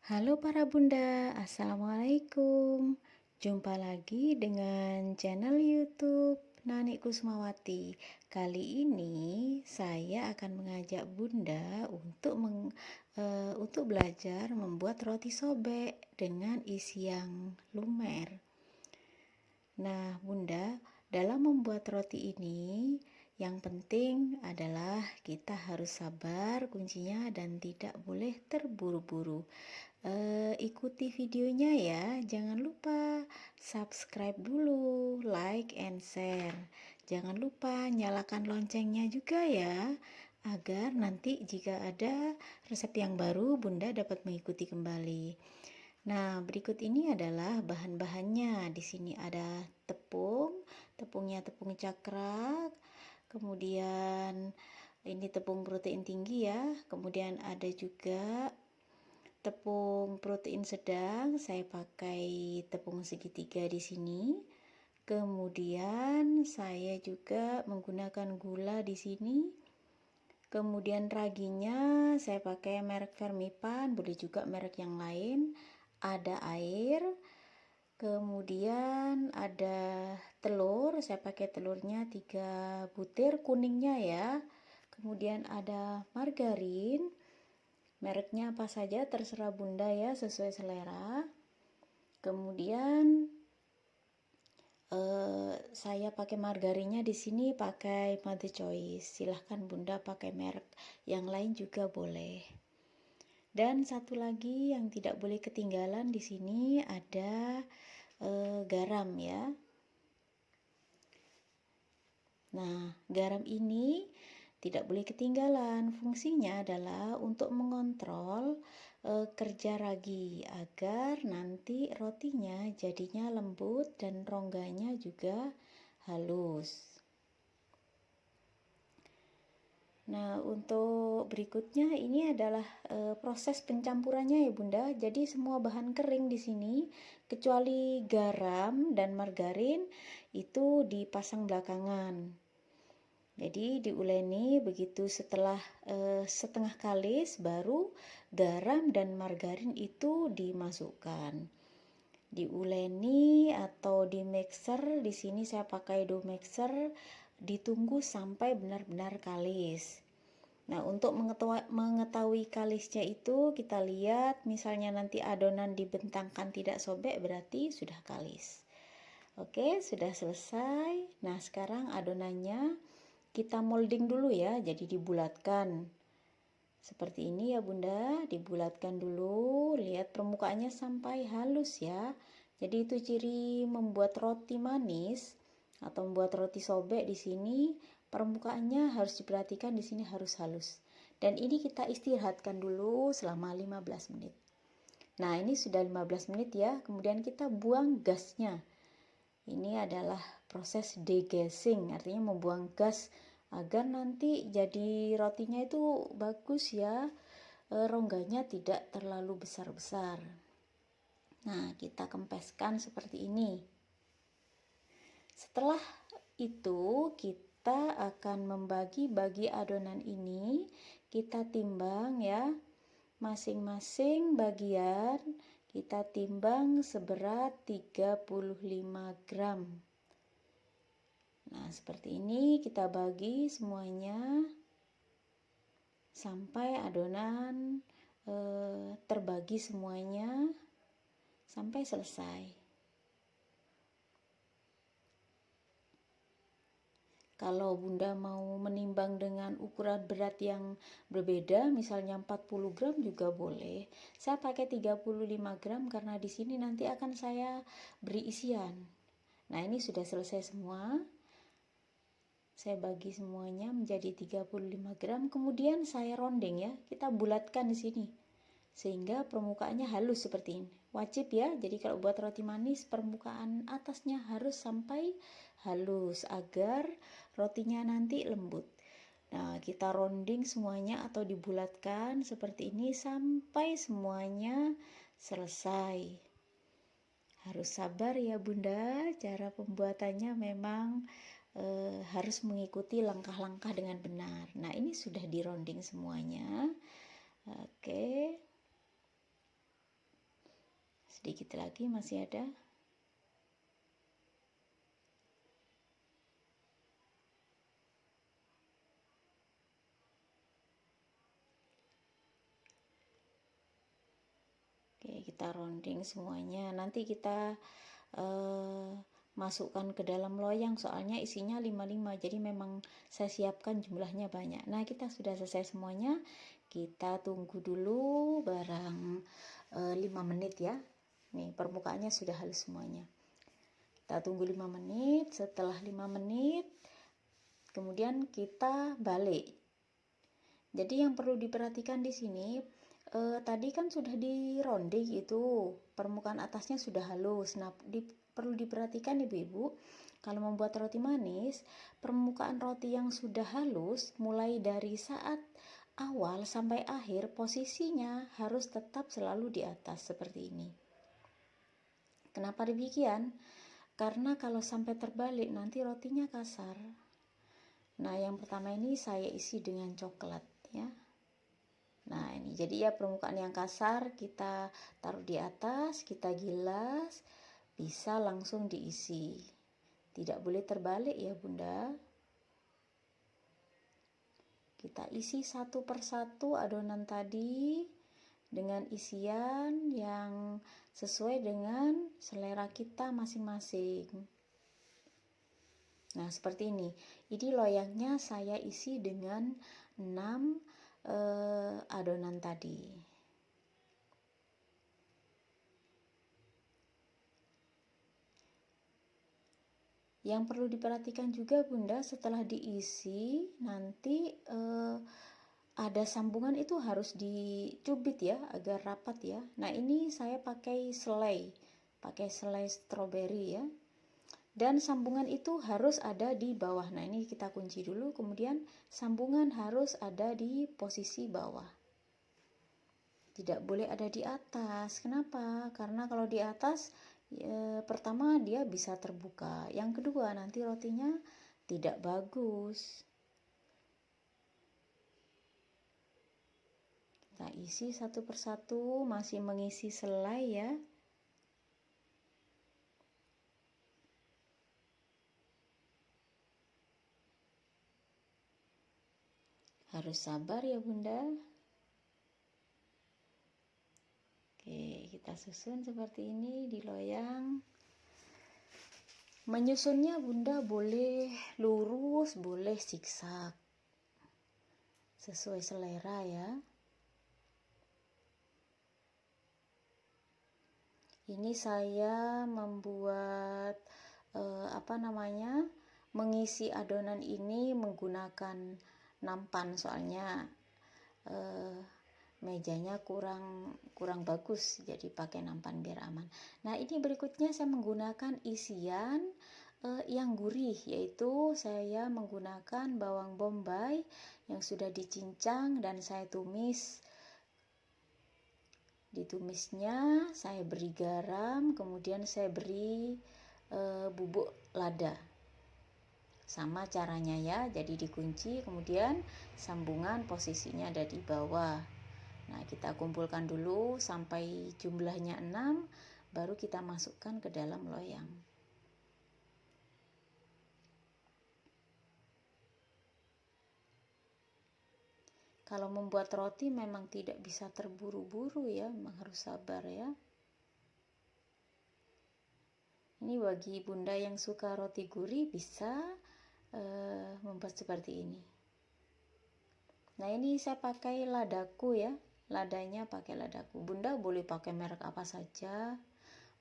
Halo para bunda, assalamualaikum. Jumpa lagi dengan channel YouTube Nani Kusmawati. Kali ini saya akan mengajak bunda untuk belajar membuat roti sobek dengan isi yang lumer. Nah, bunda, dalam membuat roti ini yang penting adalah kita harus sabar kuncinya dan tidak boleh terburu-buru. Ikuti videonya ya, jangan lupa subscribe dulu, like and share. Jangan lupa nyalakan loncengnya juga ya, agar nanti jika ada resep yang baru bunda dapat mengikuti kembali. Nah, berikut ini adalah bahan-bahannya. Di sini ada tepungnya tepung cakra, kemudian ini tepung protein tinggi ya. Kemudian ada juga tepung protein sedang, saya pakai tepung segitiga di sini. Kemudian saya juga menggunakan gula di sini. Kemudian raginya saya pakai merek Fermipan, boleh juga merek yang lain. Ada air, kemudian ada telur, saya pakai telurnya 3 butir kuningnya ya. Kemudian ada margarin, mereknya apa saja terserah bunda ya, sesuai selera. Kemudian saya pakai margarinnya di sini pakai Mother Choice. Silahkan bunda pakai merek yang lain juga boleh. Dan satu lagi yang tidak boleh ketinggalan di sini ada garam ya. Nah, garam ini tidak boleh ketinggalan. Fungsinya adalah untuk mengontrol kerja ragi agar nanti rotinya jadinya lembut dan rongganya juga halus. Nah, untuk berikutnya ini adalah proses pencampurannya ya bunda. Jadi semua bahan kering di sini kecuali garam dan margarin itu dipasang belakangan. Jadi diuleni begitu setelah setengah kalis baru garam dan margarin itu dimasukkan. Diuleni atau di mixer, di sini saya pakai dough mixer, ditunggu sampai benar-benar kalis. Nah, untuk mengetahui kalisnya itu kita lihat misalnya nanti adonan dibentangkan tidak sobek berarti sudah kalis. Oke, sudah selesai. Nah, sekarang adonannya kita molding dulu ya, jadi dibulatkan. Seperti ini ya bunda, dibulatkan dulu, lihat permukaannya sampai halus ya. Jadi itu ciri membuat roti manis atau membuat roti sobek di sini, permukaannya harus diperhatikan di sini harus halus. Dan ini kita istirahatkan dulu selama 15 menit. Nah, ini sudah 15 menit ya, kemudian kita buang gasnya. Ini adalah proses degassing, artinya membuang gas agar nanti jadi rotinya itu bagus ya, rongganya tidak terlalu besar-besar. Nah, kita kempeskan seperti ini. Setelah itu kita akan membagi-bagi adonan ini, kita timbang ya, masing-masing bagian kita timbang seberat 35 gram. Nah, seperti ini kita bagi semuanya sampai adonan terbagi semuanya sampai selesai. Kalau bunda mau menimbang dengan ukuran berat yang berbeda, misalnya 40 gram juga boleh. Saya pakai 35 gram karena di sini nanti akan saya beri isian. Nah, ini sudah selesai semua. Saya bagi semuanya menjadi 35 gram, kemudian saya rondeng ya. Kita bulatkan di sini sehingga permukaannya halus seperti ini. Wajib ya, jadi kalau buat roti manis permukaan atasnya harus sampai halus agar rotinya nanti lembut. Nah, kita ronding semuanya atau dibulatkan seperti ini sampai semuanya selesai. Harus sabar ya bunda, cara pembuatannya memang harus mengikuti langkah-langkah dengan benar. Nah, ini sudah dironding semuanya. Oke. Sedikit lagi masih ada. Oke, kita rounding semuanya. Nanti kita masukkan ke dalam loyang, soalnya isinya 55, jadi memang saya siapkan jumlahnya banyak. Nah, kita sudah selesai semuanya. Kita tunggu dulu barang 5 menit ya. Nih, permukaannya sudah halus semuanya. Kita tunggu 5 menit. Setelah 5 menit kemudian kita balik. Jadi yang perlu diperhatikan di sini, tadi kan sudah di ronde gitu, permukaan atasnya sudah halus. Nah, perlu diperhatikan ibu-ibu, kalau membuat roti manis, permukaan roti yang sudah halus mulai dari saat awal sampai akhir posisinya harus tetap selalu di atas seperti ini. Kenapa demikian? Karena kalau sampai terbalik nanti rotinya kasar. Nah, yang pertama ini saya isi dengan coklat ya. Nah, ini jadi ya permukaan yang kasar kita taruh di atas, kita gilas, bisa langsung diisi. Tidak boleh terbalik ya Bunda. Kita isi satu persatu adonan tadi dengan isian yang sesuai dengan selera kita masing-masing. Nah, seperti ini. Ini loyangnya saya isi dengan 6 adonan tadi. Yang perlu diperhatikan juga Bunda, setelah diisi nanti ada sambungan itu harus dicubit ya agar rapat ya. Nah, ini saya pakai selai stroberi ya. Dan sambungan itu harus ada di bawah. Nah, ini kita kunci dulu, kemudian sambungan harus ada di posisi bawah. Tidak boleh ada di atas. Kenapa? Karena kalau di atas pertama dia bisa terbuka. Yang kedua, nanti rotinya tidak bagus. Kita isi satu persatu, masih mengisi selai ya. Harus sabar ya Bunda. Oke, kita susun seperti ini di loyang. Menyusunnya Bunda boleh lurus, boleh zigzag. Sesuai selera ya. Ini saya membuat mengisi adonan ini menggunakan nampan, soalnya mejanya kurang bagus, jadi pakai nampan biar aman. Nah, ini berikutnya saya menggunakan isian yang gurih, yaitu saya menggunakan bawang bombay yang sudah dicincang dan saya tumis. Ditumisnya saya beri garam, kemudian saya beri bubuk lada. Sama caranya ya, jadi dikunci, kemudian sambungan posisinya ada di bawah. Nah, kita kumpulkan dulu sampai jumlahnya 6, baru kita masukkan ke dalam loyang. Kalau membuat roti memang tidak bisa terburu-buru ya, memang harus sabar ya. Ini bagi Bunda yang suka roti gurih bisa membuat seperti ini. Nah, ini saya pakai ladaku ya. Ladanya pakai ladaku. Bunda boleh pakai merek apa saja.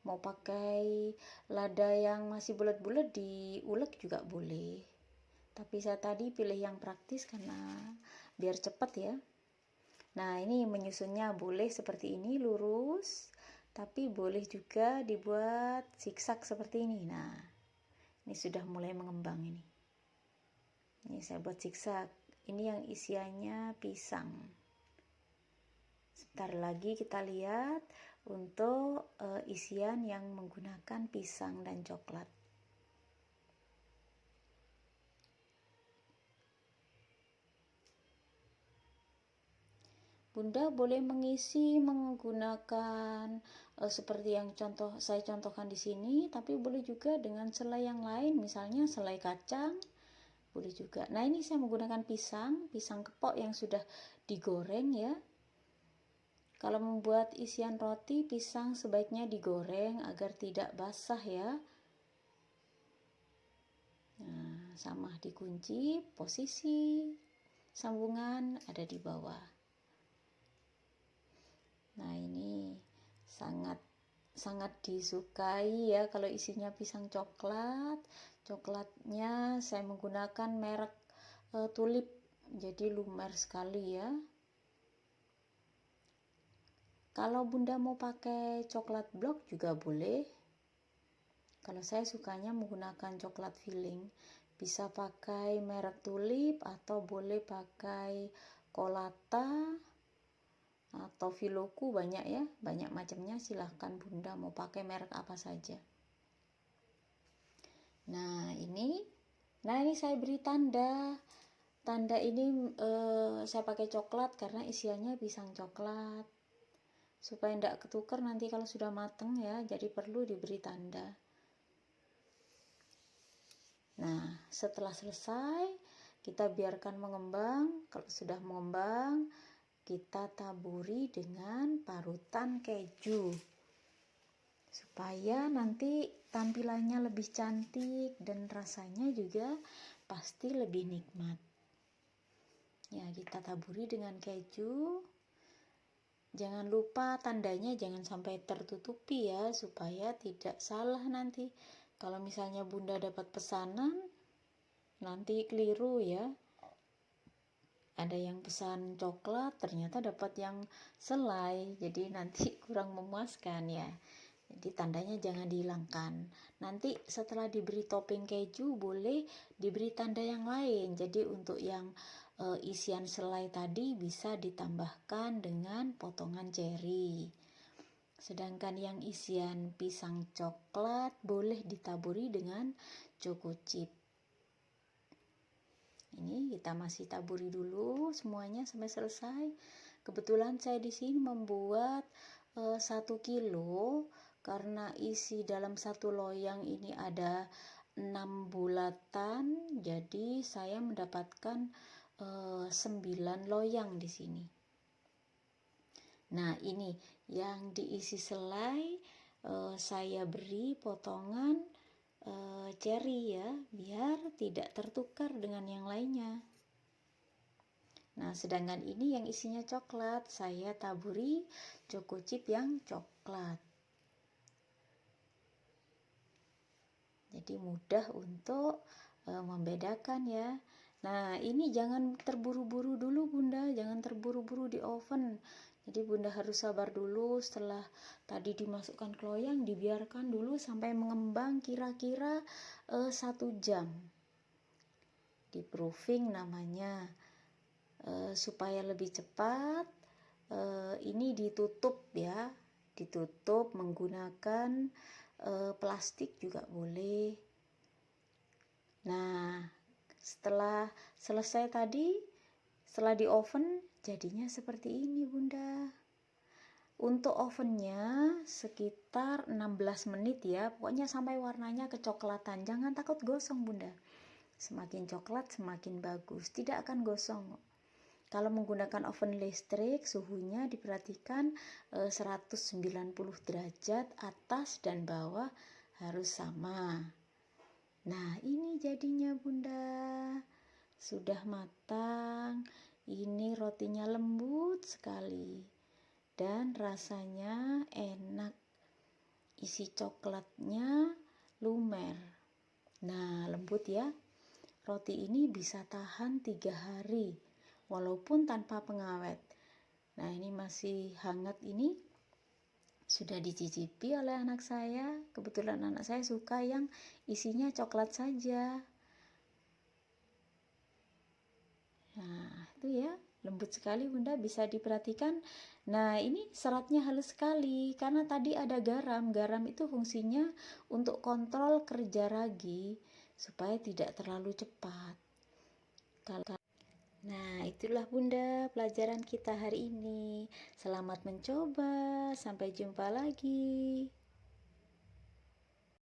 Mau pakai lada yang masih bulat-bulat diulek juga boleh. Tapi saya tadi pilih yang praktis karena biar cepat ya. Nah, ini menyusunnya boleh seperti ini lurus, tapi boleh juga dibuat zigzag seperti ini. Nah, ini sudah mulai mengembang ini. Ini saya buat zigzag. Ini yang isiannya pisang. Sebentar lagi kita lihat untuk isian yang menggunakan pisang dan coklat. Bunda boleh mengisi menggunakan seperti yang saya contohkan di sini, tapi boleh juga dengan selai yang lain, misalnya selai kacang, boleh juga. Nah, ini saya menggunakan pisang kepok yang sudah digoreng ya. Kalau membuat isian roti, pisang sebaiknya digoreng agar tidak basah ya. Nah, sama dikunci, posisi sambungan ada di bawah. Nah, ini sangat disukai ya kalau isinya pisang coklat. Coklatnya saya menggunakan merek Tulip, jadi lumer sekali ya. Kalau Bunda mau pakai coklat blok juga boleh. Kalau saya sukanya menggunakan coklat filling, bisa pakai merek Tulip atau boleh pakai Kolata atau Filoku, banyak ya, banyak macamnya. Silahkan Bunda mau pakai merek apa saja. Nah ini saya beri tanda ini saya pakai coklat karena isiannya pisang coklat, supaya tidak ketukar nanti kalau sudah matang ya, jadi perlu diberi tanda. Nah, setelah selesai kita biarkan mengembang. Kalau sudah mengembang, kita taburi dengan parutan keju supaya nanti tampilannya lebih cantik dan rasanya juga pasti lebih nikmat. Ya, kita taburi dengan keju. Jangan lupa tandanya jangan sampai tertutupi ya, supaya tidak salah nanti. Kalau misalnya Bunda dapat pesanan, nanti keliru ya. Ada yang pesan coklat, ternyata dapat yang selai, jadi nanti kurang memuaskan ya. Jadi tandanya jangan dihilangkan. Nanti setelah diberi topping keju, boleh diberi tanda yang lain. Jadi untuk yang isian selai tadi bisa ditambahkan dengan potongan ceri. Sedangkan yang isian pisang coklat boleh ditaburi dengan choco chip. Ini kita masih taburi dulu semuanya sampai selesai. Kebetulan saya di sini membuat 1 kilo karena isi dalam satu loyang ini ada 6 bulatan, jadi saya mendapatkan 9 loyang di sini. Nah, ini yang diisi selai saya beri potongan ceri ya, biar tidak tertukar dengan yang lainnya. Nah, sedangkan ini yang isinya coklat, saya taburi choco chip yang coklat. Jadi mudah untuk membedakan ya. Nah, ini jangan terburu-buru dulu Bunda, jangan terburu-buru di oven. Jadi Bunda harus sabar dulu. Setelah tadi dimasukkan ke loyang, dibiarkan dulu sampai mengembang kira-kira 1 jam. Di proofing namanya. Supaya lebih cepat, ini ditutup ya. Ditutup menggunakan plastik juga boleh. Nah, setelah selesai tadi, setelah di oven, jadinya seperti ini Bunda. Untuk ovennya sekitar 16 menit ya, pokoknya sampai warnanya kecoklatan. Jangan takut gosong Bunda. Semakin coklat semakin bagus, tidak akan gosong. Kalau menggunakan oven listrik, suhunya diperhatikan 190 derajat, atas dan bawah harus sama. Nah, ini jadinya Bunda. Sudah matang. Ini rotinya lembut sekali dan rasanya enak. Isi coklatnya lumer. Nah, lembut ya. Roti ini bisa tahan 3 hari walaupun tanpa pengawet. Nah, ini masih hangat, ini sudah dicicipi oleh anak saya. Kebetulan anak saya suka yang isinya coklat saja. Nah, itu ya, lembut sekali Bunda, bisa diperhatikan. Nah, ini seratnya halus sekali karena tadi ada garam. Garam itu fungsinya untuk kontrol kerja ragi supaya tidak terlalu cepat. Nah, itulah Bunda pelajaran kita hari ini. Selamat mencoba, sampai jumpa lagi.